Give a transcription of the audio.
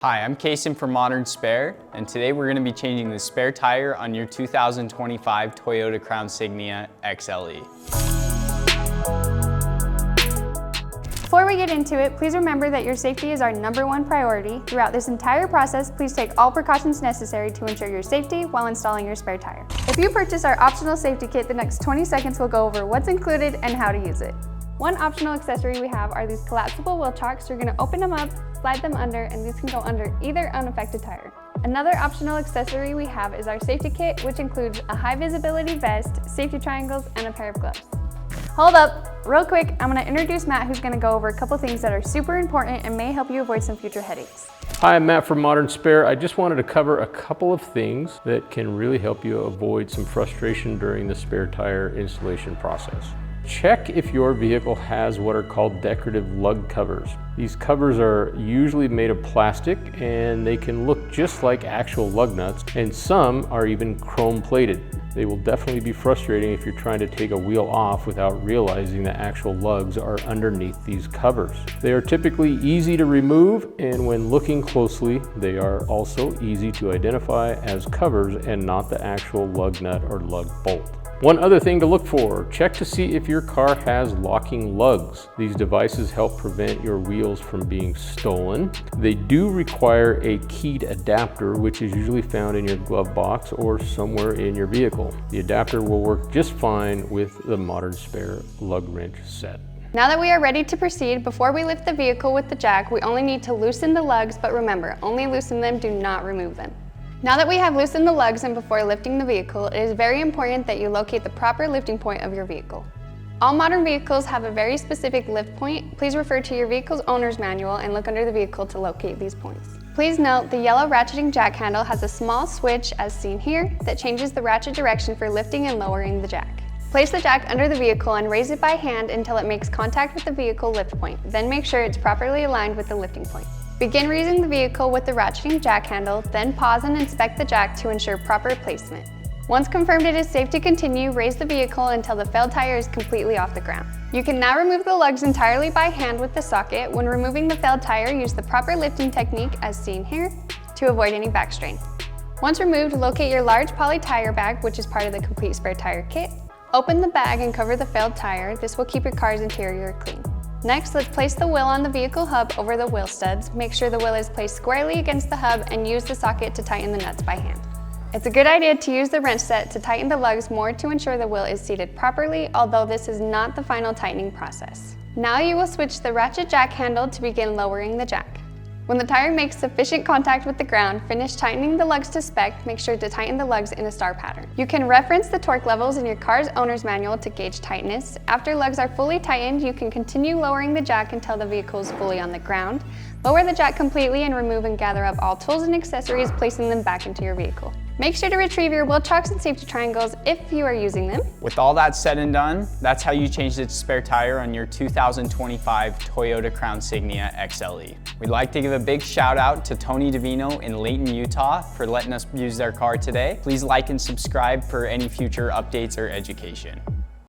Hi, I'm Kason from Modern Spare, and today we're going to be changing the spare tire on your 2025 Toyota Crown Signia XLE. Before we get into it, please remember that your safety is our #1 priority. Throughout this entire process, please take all precautions necessary to ensure your safety while installing your spare tire. If you purchase our optional safety kit, the next 20 seconds will go over what's included and how to use it. One optional accessory we have are these collapsible wheel chocks. You're going to open them up, slide them under, and these can go under either unaffected tire. Another optional accessory we have is our safety kit, which includes a high visibility vest, safety triangles, and a pair of gloves. Hold up, real quick, I'm going to introduce Matt, who's going to go over a couple things that are super important and may help you avoid some future headaches. Hi, I'm Matt from Modern Spare. I just wanted to cover a couple of things that can really help you avoid some frustration during the spare tire installation process. Check if your vehicle has what are called decorative lug covers. These covers are usually made of plastic and they can look just like actual lug nuts, and some are even chrome plated. They will definitely be frustrating if you're trying to take a wheel off without realizing the actual lugs are underneath these covers. They are typically easy to remove, and when looking closely, they are also easy to identify as covers and not the actual lug nut or lug bolt. One other thing to look for, check to see if your car has locking lugs. These devices help prevent your wheels from being stolen. They do require a keyed adapter, which is usually found in your glove box or somewhere in your vehicle. The adapter will work just fine with the Modern Spare lug wrench set. Now that we are ready to proceed, before we lift the vehicle with the jack, we only need to loosen the lugs, but remember, only loosen them, do not remove them. Now that we have loosened the lugs and before lifting the vehicle, it is very important that you locate the proper lifting point of your vehicle. All modern vehicles have a very specific lift point. Please refer to your vehicle's owner's manual and look under the vehicle to locate these points. Please note the yellow ratcheting jack handle has a small switch, as seen here, that changes the ratchet direction for lifting and lowering the jack. Place the jack under the vehicle and raise it by hand until it makes contact with the vehicle lift point. Then make sure it's properly aligned with the lifting point. Begin raising the vehicle with the ratcheting jack handle, then pause and inspect the jack to ensure proper placement. Once confirmed it is safe to continue, raise the vehicle until the failed tire is completely off the ground. You can now remove the lugs entirely by hand with the socket. When removing the failed tire, use the proper lifting technique, as seen here, to avoid any back strain. Once removed, locate your large poly tire bag, which is part of the complete spare tire kit. Open the bag and cover the failed tire. This will keep your car's interior clean. Next, let's place the wheel on the vehicle hub over the wheel studs. Make sure the wheel is placed squarely against the hub and use the socket to tighten the nuts by hand. It's a good idea to use the wrench set to tighten the lugs more to ensure the wheel is seated properly, although this is not the final tightening process. Now you will switch the ratchet jack handle to begin lowering the jack. When the tire makes sufficient contact with the ground, finish tightening the lugs to spec. Make sure to tighten the lugs in a star pattern. You can reference the torque levels in your car's owner's manual to gauge tightness. After lugs are fully tightened, you can continue lowering the jack until the vehicle is fully on the ground. Lower the jack completely and remove and gather up all tools and accessories, placing them back into your vehicle. Make sure to retrieve your wheel chocks and safety triangles if you are using them. With all that said and done, that's how you change the spare tire on your 2025 Toyota Crown Signia XLE. We'd like to give a big shout out to Tony DeVino in Layton, Utah for letting us use their car today. Please like and subscribe for any future updates or education.